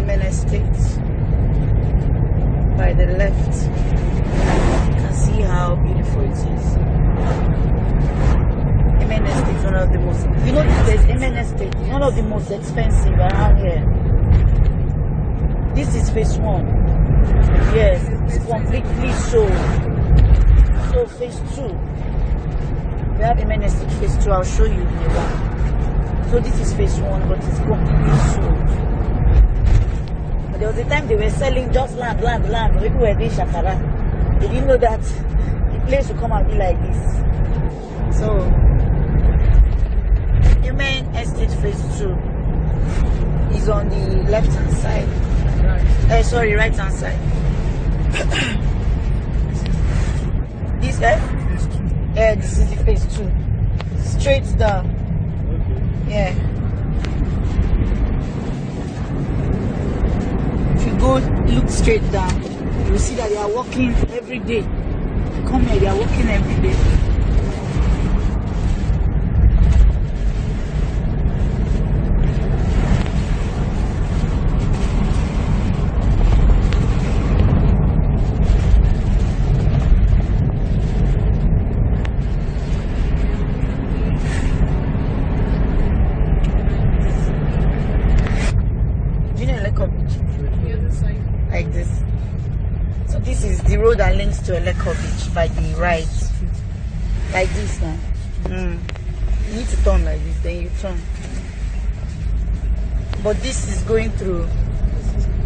main estate by the left. You can see how beautiful it is. Main estate is one of the most, you know, there's main estate, it's one of the most expensive around here. This is phase 1. Yes, it's completely sold. So phase 2, we have main estate phase 2. I'll show you the one. So this is phase 1, but it's completely sold. But there was a time they were selling just land. People were doing shakara. They didn't know that the place would come and be like this. So the main estate phase 2 is on the left hand side. Right hand side. This this is the phase 2. Straight down. Yeah. If you go look straight down, you will see that they are walking every day. Come here, they are walking every day. Like this. So this is the road that links to Lekki Beach by the right. Like this now. You need to turn like this, then you turn. But this is going through.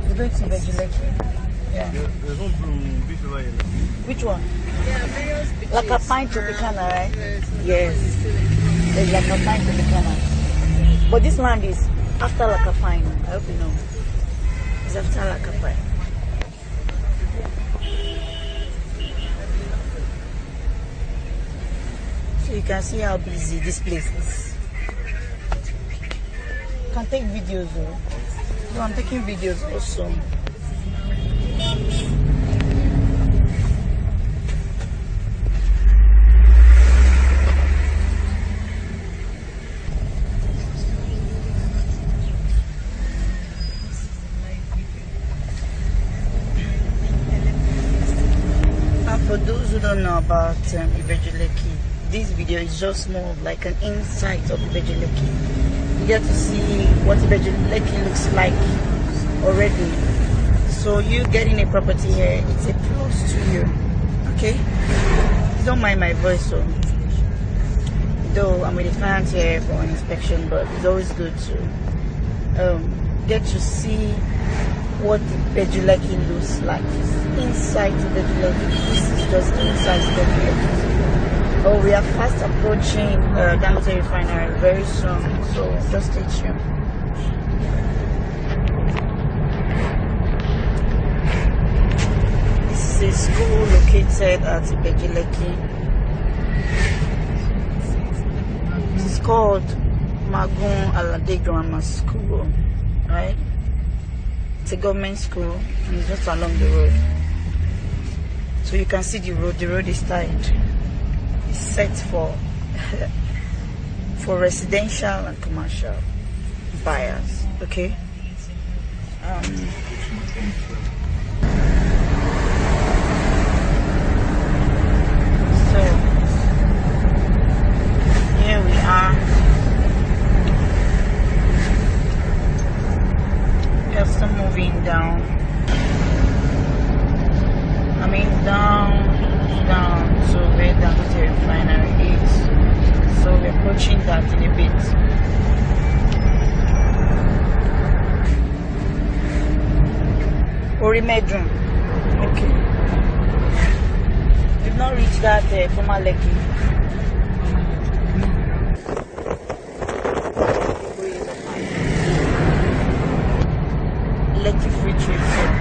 It's going to Ibeju Lekki. Yeah. There's one from which one? Yeah, various beaches. Like a pine Tropicana, right? Yes. There's like a pine Tropicana. But this land is after like a pine. I hope you know. It's after like a pine. So you can see how busy this place is. You can take videos though. So I'm taking videos also. For those who don't know about Ibeju Lekki, this video is just more of like an insight of Ibeju Lekki. You get to see what Ibeju Lekki looks like already. So you getting a property here, it's a plus to you. Okay? Don't mind my voice, so though I'm with the client here for an inspection, but it's always good to get to see what Ibeju Lekki looks like inside Ibeju Lekki. This is just inside Ibeju Lekki. Oh, we are fast approaching Dangote Refinery very soon, so just stay tuned. This is a school located at Ibeju Lekki. This is called Magun Alade Grammar School, right? It's a government school and it's just along the road. So you can see the road is tied. It's set for residential and commercial buyers. Okay. So here we are. Just moving down. I mean down to where Dangote Refinery is. So we're approaching that in a bit. Orimedrum. Okay. We've not reached that former Lekki. Lekki Free Trade Fair.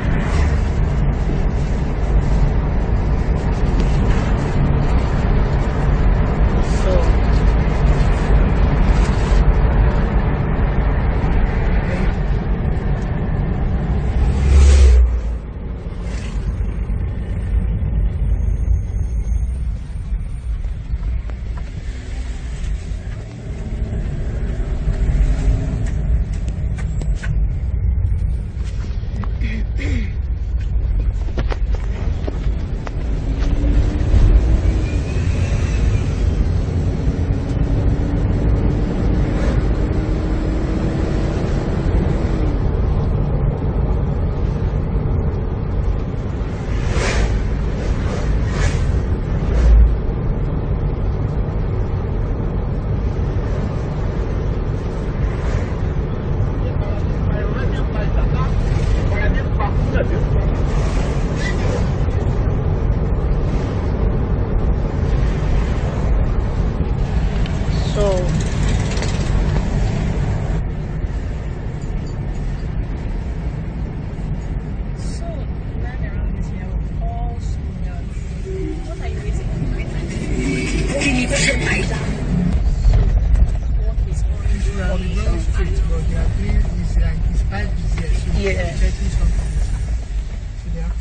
Yeah.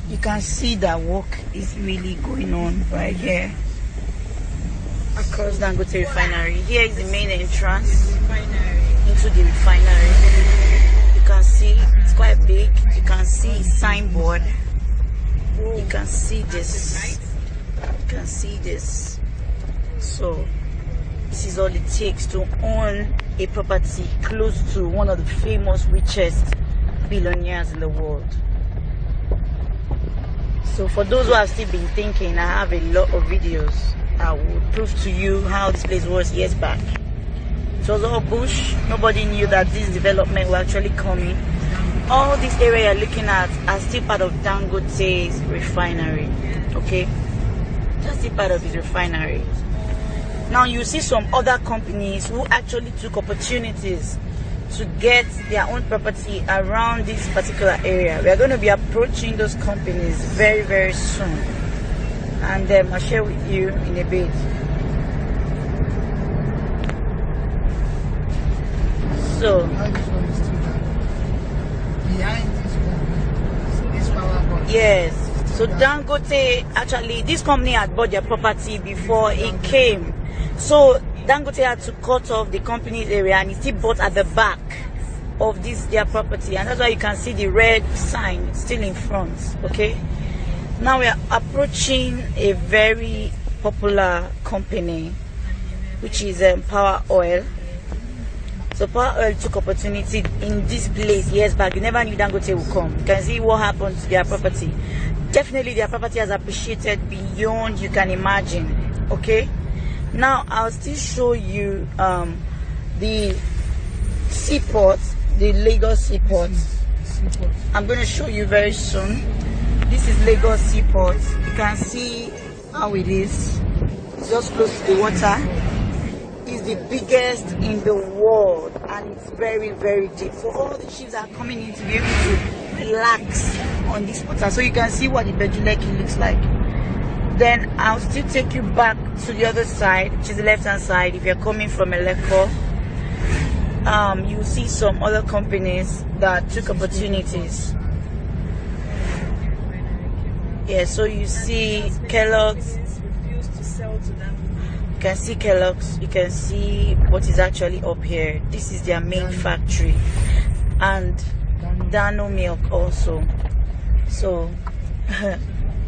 You can see that work is really going on right here across Dangote refinery. Here is the main entrance into the refinery. You can see it's quite big. You can see signboard. You can see this. You can see this. So this is all it takes to own a property close to one of the famous richest billionaires in the world. So for those who have still been thinking, I have a lot of videos I will prove to you how this place was years back. It was all bush. Nobody knew that this development will actually come in. All this area you're looking at are still part of Dangote's refinery. Okay, that's still part of his refinery. Now you see some other companies who actually took opportunities to get their own property around this particular area. We are going to be approaching those companies very, very soon, and I'll share with you in a bit. So yes, so Dangote, actually this company had bought their property before it came. So Dangote had to cut off the company's area, and it still bought at the back of this their property, and that's why you can see the red sign still in front. Okay, now we are approaching a very popular company, which is Power Oil. So Power Oil took opportunity in this place years back. You never knew Dangote would come. You can see what happened to their property. Definitely their property has appreciated beyond you can imagine. Okay, now I'll still show you the seaport, the Lagos seaport. I'm going to show you very soon. This is Lagos seaport. You can see how it is. It's just close to the water. It's the biggest in the world, and it's very, very deep. So all the ships are coming in to be able to relax on this water. So you can see what Ibeju Lekki looks like. Then I'll still take you back to the other side, which is the left hand side. If you're coming from Lekki, you'll see some other companies that took opportunities. Yeah, so you see Kellogg's. You can see Kellogg's. You can see what is actually up here. This is their main factory, and Dano Milk also. So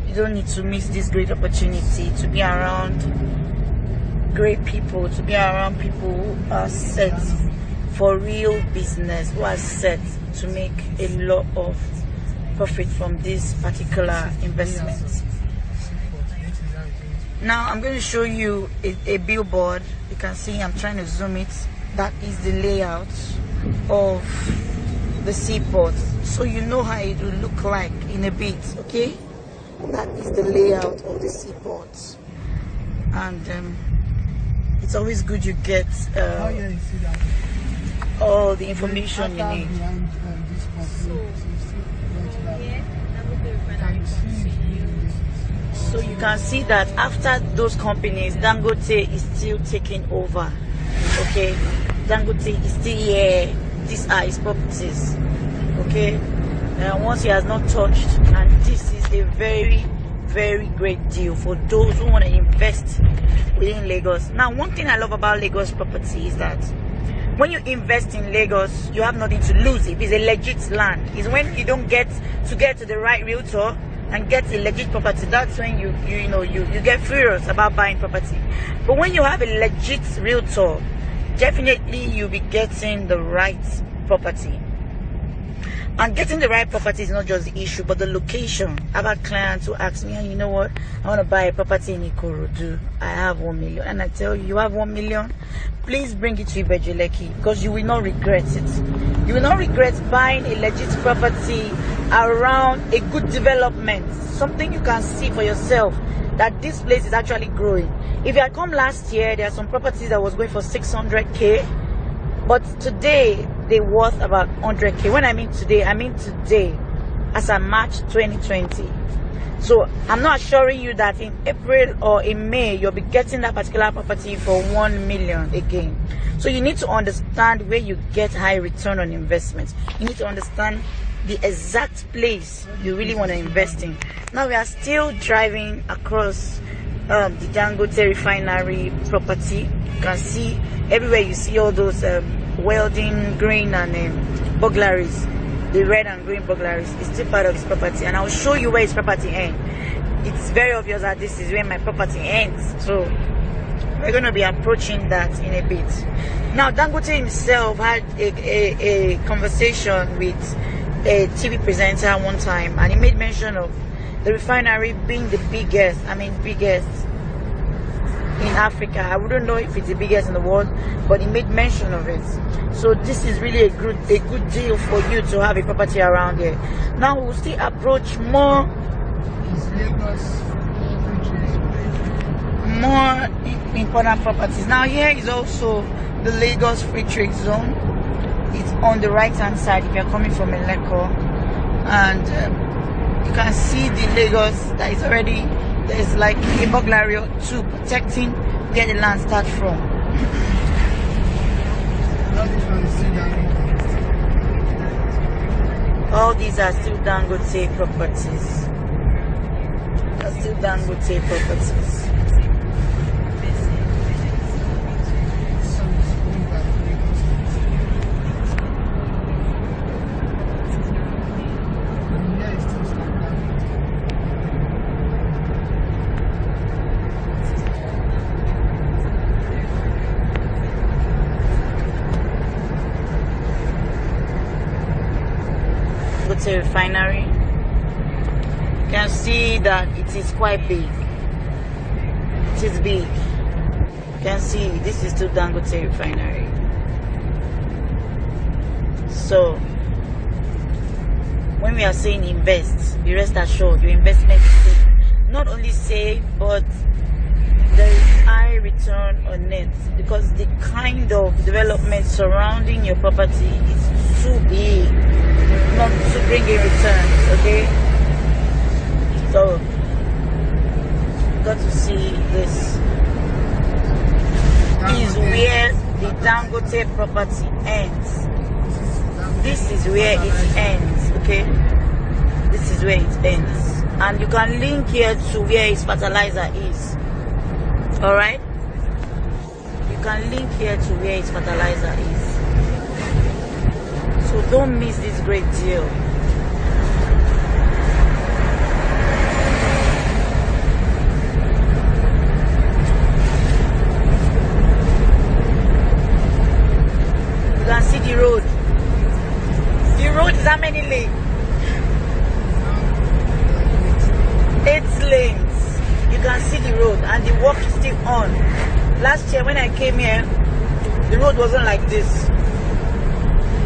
you don't need to miss this great opportunity to be around great people, to be around people who are set for real business, who are set to make a lot of profit from this particular investment. Now I'm going to show you a billboard. You can see I'm trying to zoom it. That is the layout of the seaport, so you know how it will look like in a bit. Okay, that is the layout of the seaport, and it's always good you get all the information you need. So you can see that after those companies, Dangote is still taking over. Okay, Dangote is still here. These are his properties. Okay, once he has not touched, and this is a very, very great deal for those who want to invest within Lagos. Now, one thing I love about Lagos property is that when you invest in Lagos, you have nothing to lose. If it's a legit land, it's when you don't get to the right realtor and get a legit property, that's when you get furious about buying property. But when you have a legit realtor, definitely you'll be getting the right property. And getting the right property is not just the issue, but the location. I've had clients who ask me, you know what, I want to buy a property in Ikoyi. I have 1 million. And I tell you, you have 1 million, please bring it to Ibeju Lekki, because you will not regret it. You will not regret buying a legit property around a good development, something you can see for yourself that this place is actually growing. If you had come last year, there are some properties that was going for 600k, but today they're worth about 100k. When I mean today as of March 2020. So I'm not assuring you that in April or in May you'll be getting that particular property for 1 million again. So you need to understand where you get high return on investment. You need to understand the exact place you really want to invest in. Now we are still driving across the Dangote refinery property. You can see everywhere, you see all those welding, green and burglaries. The red and green burglaries is still part of his property, and I'll show you where his property ends. It's very obvious that this is where my property ends, so we're going to be approaching that in a bit. Now Dangote himself had a conversation with a TV presenter one time, and he made mention of the refinery being the biggest in Africa. I wouldn't know if it's the biggest in the world, but he made mention of it. So this is really a good deal for you to have a property around here. Now we'll still approach more important properties. Now here is also the Lagos Free Trade Zone. It's on the right hand side if you're coming from Lekki, and you can see the Lagos that is already, there's like a burglary or two protecting where the land starts from. All these are still Dangote properties. Refinery. You can see that it is quite big. It is big. You can see this is still Dangote refinery. So when we are saying invest, be rest assured your investment is not only safe, but there is high return on it, because the kind of development surrounding your property is too big not to bring in returns. Okay, so you got to see this is where the Dangote property ends. This is where it ends. Okay, this is where it ends, and you can link here to where his fertilizer is. All right, you can link here to where his fertilizer is. So don't miss this great deal. You can see the road. The road is how many lanes? 8 lanes. You can see the road, and the work is still on. Last year when I came here, the road wasn't like this.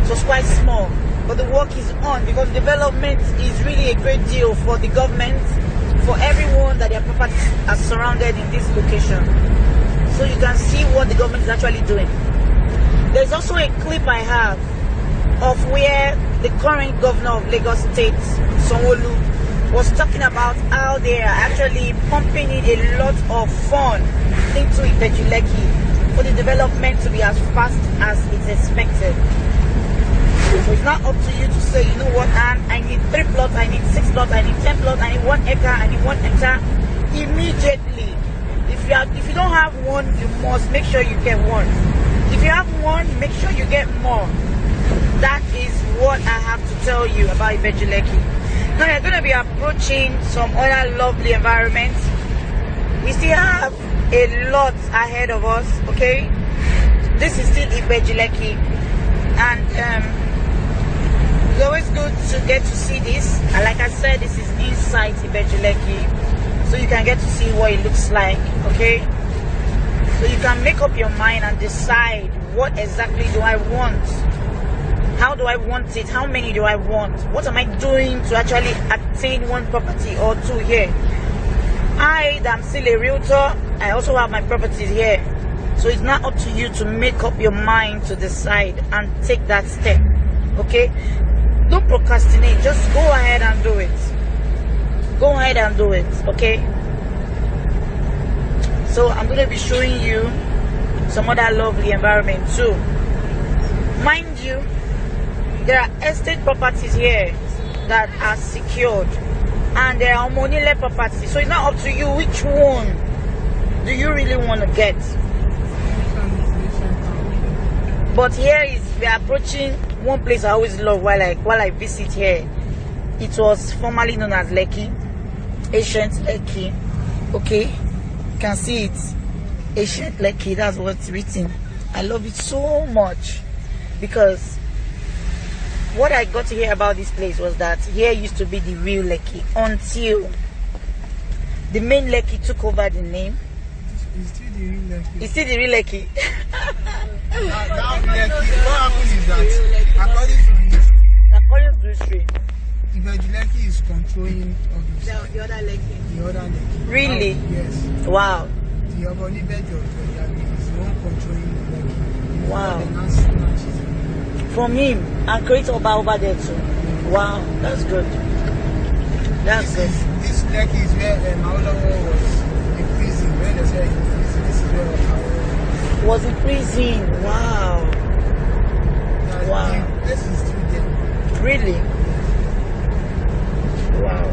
It was quite small, but the work is on, because development is really a great deal for the government, for everyone that their properties are surrounded in this location. So you can see what the government is actually doing. There's also a clip I have of where the current governor of Lagos State, Sanwo-Olu, was talking about how they are actually pumping in a lot of funds into Ibeju Lekki for the development to be as fast as it's expected. So it's not up to you to say, you know what, and I need 3 plots, I need 6 plots, I need 10 plots, I need 1 acre, I need 1 hectare immediately. If you don't have one, you must make sure you get one. If you have one, make sure you get more. That is what I have to tell you about Ibeju Lekki. Now we're going to be approaching some other lovely environments. We still have a lot ahead of us. Okay, this is still Ibeju Lekki, and it's always good to get to see this. And like I said, this is inside Ibeju Lekki, so you can get to see what it looks like. Okay, so you can make up your mind and decide, what exactly do I want? How do I want it? How many do I want? What am I doing to actually attain 1 property or 2 here? I am still a realtor. I also have my properties here. So it's not up to you to make up your mind to decide and take that step. Okay? Don't procrastinate. Just go ahead and do it. Go ahead and do it. Okay? So I'm going to be showing you some other lovely environment too. Mind you, there are estate properties here. that are secured, and there are money properties. So it's not up to you which one do you really want to get. But here is, we are approaching one place I always love while I visit here. It was formerly known as Lekki, ancient Lekki. Okay, you can see it, ancient Lekki. That's what's written. I love it so much because what I got to hear about this place was that here used to be the real Lekki until the main Lekki took over the name. It's still the real Lekki. It's still the real Lekki. That Lekki, what happened is that according to history, Ibeju Lekki is controlling the other Lekki. the other Lekki. Really? Yes. Wow. The Oboni Ibeju is the one controlling the Lekki. Wow. The now snatches it. From him and create Oba over there too. Wow, that's good. That's good. This Lekki is where Maulawo was in prison. When they say in prison, this is where Maulawo Was in prison. Wow. Wow. The place is still there. Really? Wow.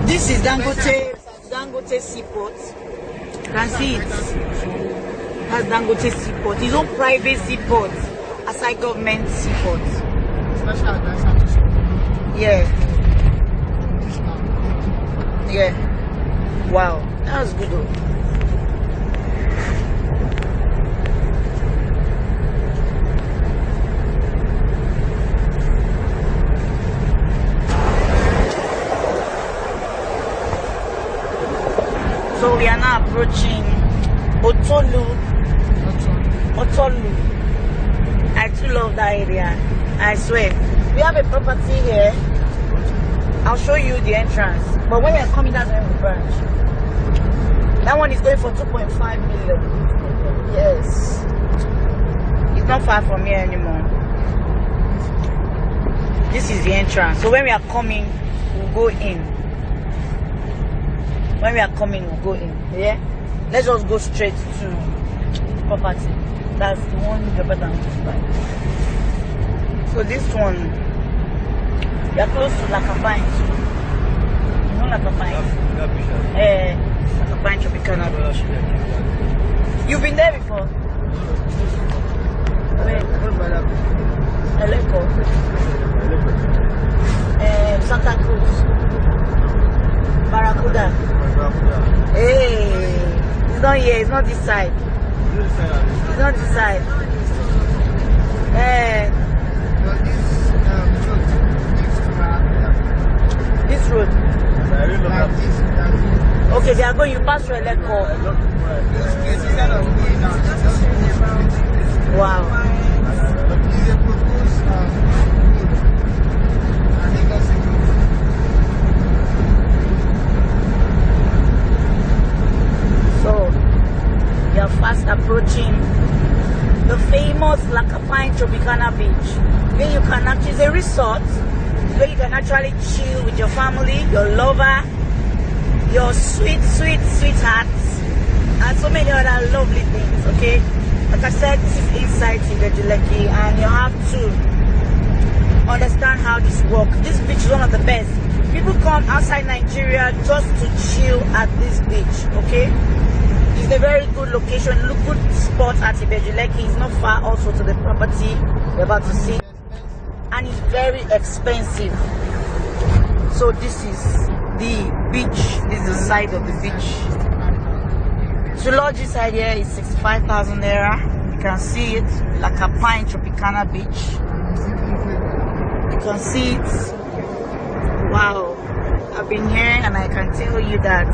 This is Dangote Seaport. You can see it. That's Dangote Seaport. His own private seaport, aside government seaport. Special advisor to Sokoto. Yeah. This now. Yeah. Wow. That was good though. So we are now approaching Otolu. I do love that area. I swear. We have a property here. I'll show you the entrance. But when you're coming, that's when we branch. That one is going for 2.5 million. Yes. It's not far from here anymore. This is the entrance. So when we are coming, we'll go in. When we are coming, we'll go in. Yeah? Let's just go straight to property. That's the one you're better than. So this one, we are close to Lakapine. You know Lakapine? Lakapine Tropicana Beach. You've been there before? Eleko. Santa Cruz. Barracuda. Hey, it's not here, it's not this side. It's not this side. This road. Okay, they are going, you pass through Eleko. Wow. So, we are fast approaching the famous Lakapine Tropicana Beach, where you can actually, it's a resort, where you can actually chill with your family, your lover, your sweethearts, and so many other lovely things, okay? Like I said, this is inside Ibeju Lekki, and you have to understand how this works. This beach is one of the best. People come outside Nigeria just to chill at this beach, okay? It's a very good location, good spot at Ibeju Lekki. It's not far also to the property you're about to see. And it's very expensive. So this is the beach. This is the side of the beach. To lodge inside here is 65,000 naira. You can see it, Lakapine Tropicana Beach. You can see it. Wow. I've been here and I can tell you that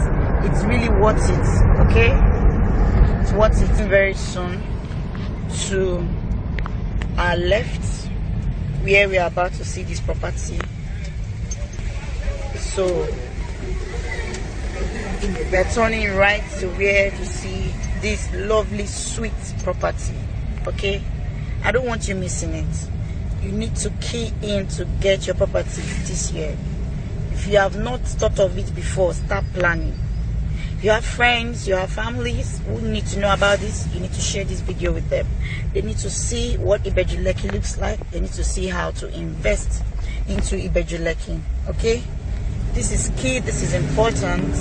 it's really worth it, okay? It's worth it. Very soon to our left, where we are about to see this property. So we're turning right to where to see this lovely sweet property, okay? I don't want you missing it. You need to key in to get your property this year. If you have not thought of it before, start planning. If you have friends, you have families who need to know about this, you need to share this video with them. They need to see what Ibeju Lekki looks like. They need to see how to invest into Ibeju Lekki. Okay? This is key, this is important.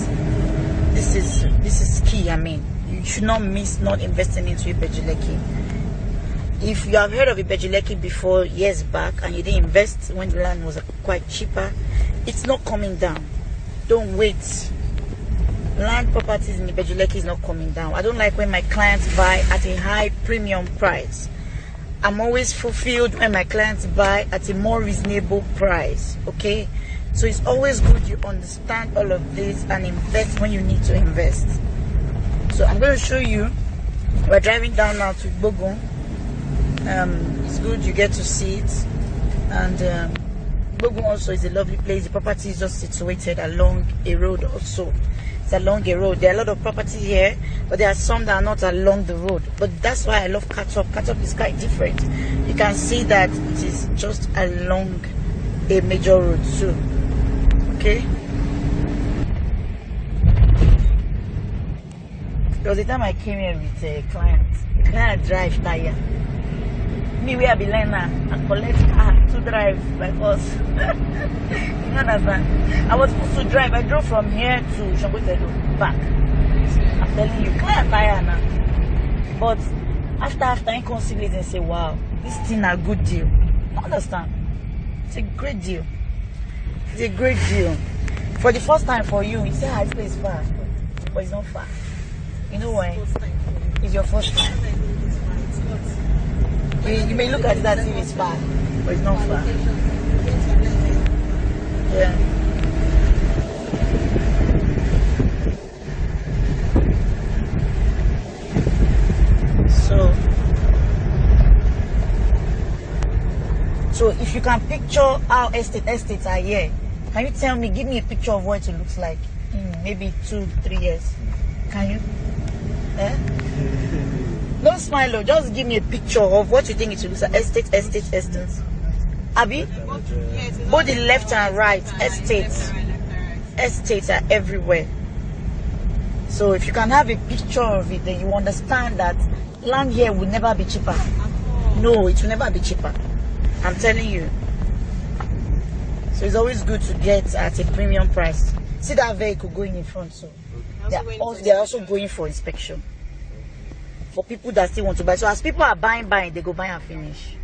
This is key. I mean, you should not miss not investing into Ibeju Lekki. If you have heard of Ibeju Lekki before, years back, and you didn't invest when the land was quite cheaper, it's not coming down. Don't wait. Land properties in Ibeju Lekki is not coming down. I don't like when my clients buy at a high premium price. I'm always fulfilled when my clients buy at a more reasonable price. Okay? So it's always good you understand all of this and invest when you need to invest. So I'm going to show you. We're driving down now to Bogon. It's good you get to see it. And Bogon also is a lovely place. The property is just situated along a road also. It's along a road. There are a lot of properties here, but there are some that are not along the road. But that's why I love Catop. Catop is quite different. You can see that it is just along a major road too. Okay? There was a time I came here with a client. The client drive tire. Me, we have been learning and collect car to drive by force. You understand? I was supposed to drive. I drove from here to Shongotedo back. I'm telling you, clear tire now. But after inconsiderate and say, wow, this thing a good deal. You understand? It's a great deal. It's a great deal. For the first time for you say, this place is far. But it's not far. You know why? It's your first time. You may look at it as if it's far, but it's not far. Yeah. So if you can picture how estates are here, can you tell me, give me a picture of what it looks like in maybe 2-3 years? Can you? Eh? Don't smile, though. Just give me a picture of what you think it will look like. Estate. Abi? Both the left and right. Estates are everywhere. So if you can have a picture of it, then you understand that land here will never be cheaper. No, it will never be cheaper. I'm telling you. So it's always good to get at a premium price. See that vehicle going in front, so they're also going for inspection. For people that still want to buy. So as people are buying, they go buy and finish.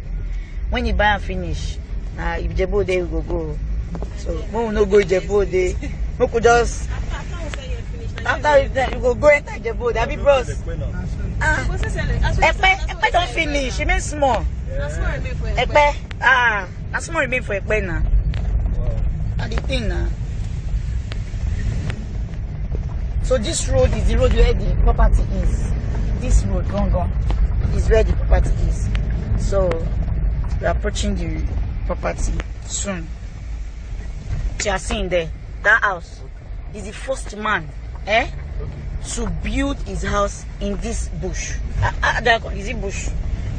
When you buy and finish, if Jebo Day we go. So when we no go Jebo Day, we could just after that you go enter Jebo Day. Abi bros. Epe don't finish. It means small. Epe that's small remain for Epe now. And the thing now. So this road is the road where the property is. This road, Gongon, is where the property is. So we're approaching the property soon. You are seeing there, that house is the first man to build his house in this bush. Is it bush?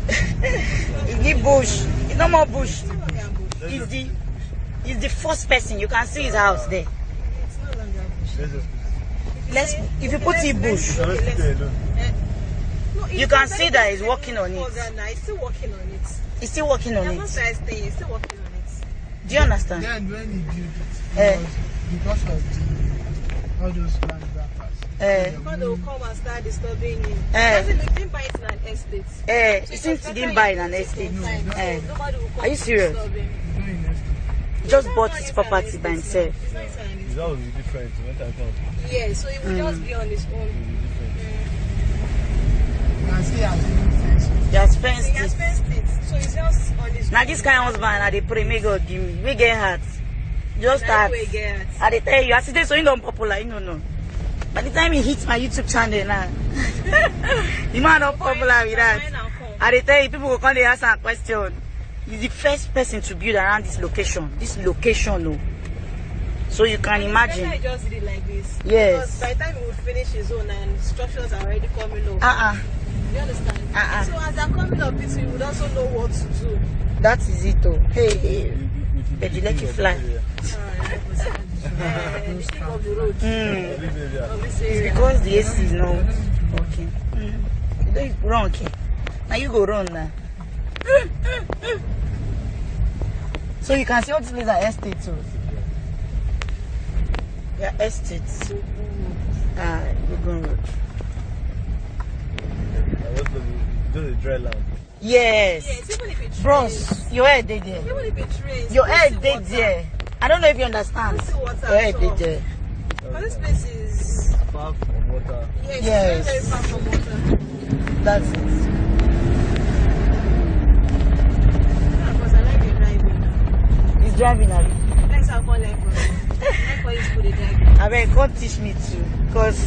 Is it bush? It's no more bush. He's the first person. You can see his house there. It's no longer bush. If you put it bush, you can see that he's working on it. He's still working on it. He's still working on it. He's still working on it. Do you understand? Then when he built it, because of all those land wrappers. Because they will come and start disturbing him. Because he didn't buy it in an estate. It seems he didn't buy in an estate. Are you serious? He just bought his property by himself. That would be different when time comes. Yeah, so it will just be on his own. He has fenced it. So it's just on his own. Now this kind of husband, they pray, may God give me. We get hurt. Just start. I they tell you, as it is so you don't popular, you know. By the time he hits my YouTube channel now, the man not popular with that. I they tell you, people will come to ask a question. He's the first person to build around this location. No. So you can imagine. I just did it like this. Yes. Because by the time he would finish his own and structures are already coming up. You understand? So as they're coming up, you would also know what to do. That is it, though. Hey. Ibeju Lekki fly. It's because the AC is not working. You don't run, okay? Now you go run now. So you can see all these places are estates too. Yeah, estates. Gogon Road. Just a dry land. Yes. Even if it Bros, your head they there. Even if it rains, Your head they there. I don't know if you understand. Your head they there. But this place is Far from water. yes. Very, very far from water. That's it. Yeah, because I like the driving. He's driving now. Thanks, I'll call like for you to put the driving. I mean, God teach me too. Because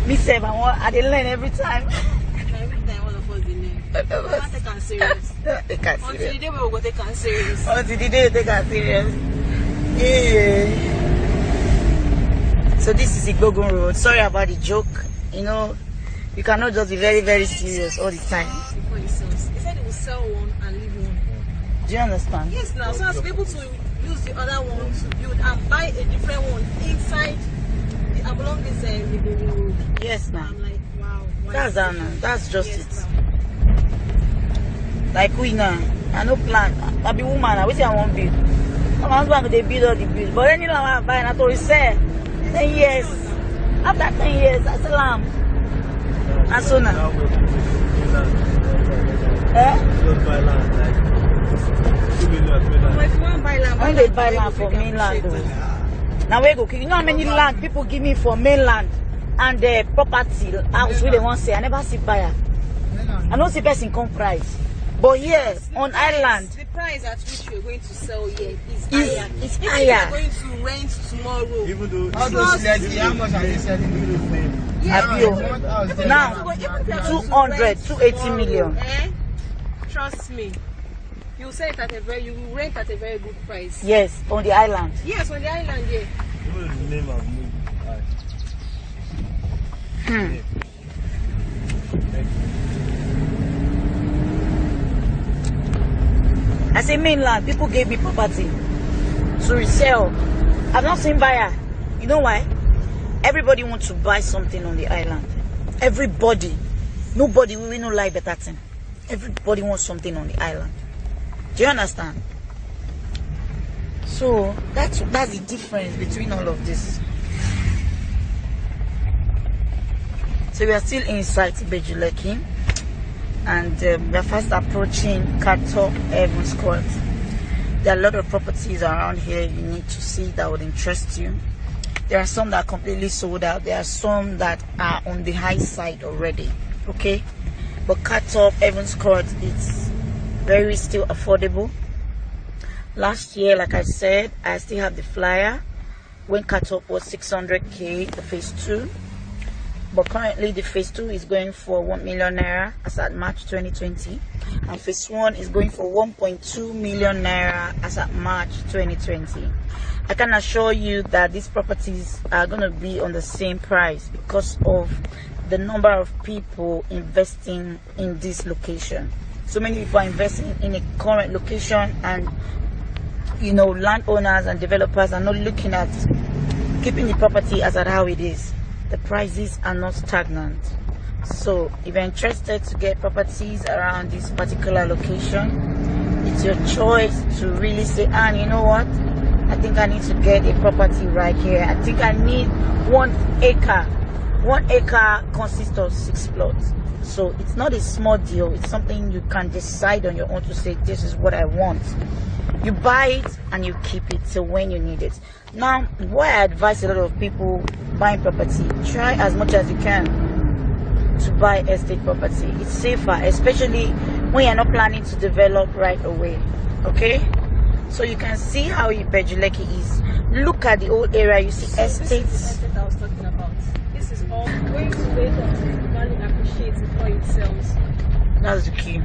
me say I didn't learn every time. Every time one of us they learn. We can't take us serious. They can't Until the serious. day we will go take us serious. Until the day they take us serious. Yeah. So this is Ikoyi Road. Sorry about the joke. You know, you cannot just be very, very serious all the time. Before he sells. He said he will sell one and leave one. Do you understand? Yes, now so as to be able to use the other one to build and buy a different one inside along this Ibeju Road. Yes, now. I'm like, wow. That's just yes, it. Now. Like we now, I no plan. I be woman. I say I won't build. My husband they build all the bills. But then you know I buy and I told you say 10 years. After 10 years, I sell am. And so now. Just buy land, like 2 million. But if you want to buy land, When they buy land for mainland though. Now where go? You know how many land people give me for mainland and the property house where they want say I never see buyer. I don't see person come price. But here on island, the price at which you're going to sell here is higher. it's If higher. you're going to rent tomorrow, Even though how much are they selling? Abio. Now 200, 280 million. Trust me. You sell it at you will rent at a very good price. Yes, on the island. Yes, on the island, yeah. even the name of movie. I say mainland, people gave me property to resell. I've not seen buyer. You know why? Everybody wants to buy something on the island. Everybody. Nobody will no like better thing. Everybody wants something on the island. Do you understand? So that's the difference between all of this. So we are still inside Ibeju Lekki, and we are fast approaching Catop Evans Court. There are a lot of properties around here you need to see that would interest you. There are some that are completely sold out. There are some that are on the high side already. Okay, but Catop Evans Court is very still affordable. Last year, like I said, I still have the flyer when Catop was 600k, the phase 2. But currently the phase 2 is going for 1 million naira as at March 2020, and phase 1 is going for 1.2 million naira as at March 2020. I can assure you that these properties are going to be on the same price because of the number of people investing in this location. So many people are investing in a current location, and you know, landowners and developers are not looking at keeping the property as at how it is. The prices are not stagnant. So if you're interested to get properties around this particular location, it's your choice to really say, and you know what, I think I need to get a property right here. I think I need 1 acre. 1 acre consists of 6 plots. So it's not a small deal. It's something you can decide on your own to say, this is what I want. You buy it and you keep it till when you need it. Now, what I advise a lot of people buying property, try as much as you can to buy estate property. It's safer, especially when you're not planning to develop right away. Okay? So you can see how Ibeju Lekki is. Look at the old area, you see estates. This is the estate I was talking about. This is all going to wait until the value appreciates before it sells. That's the key.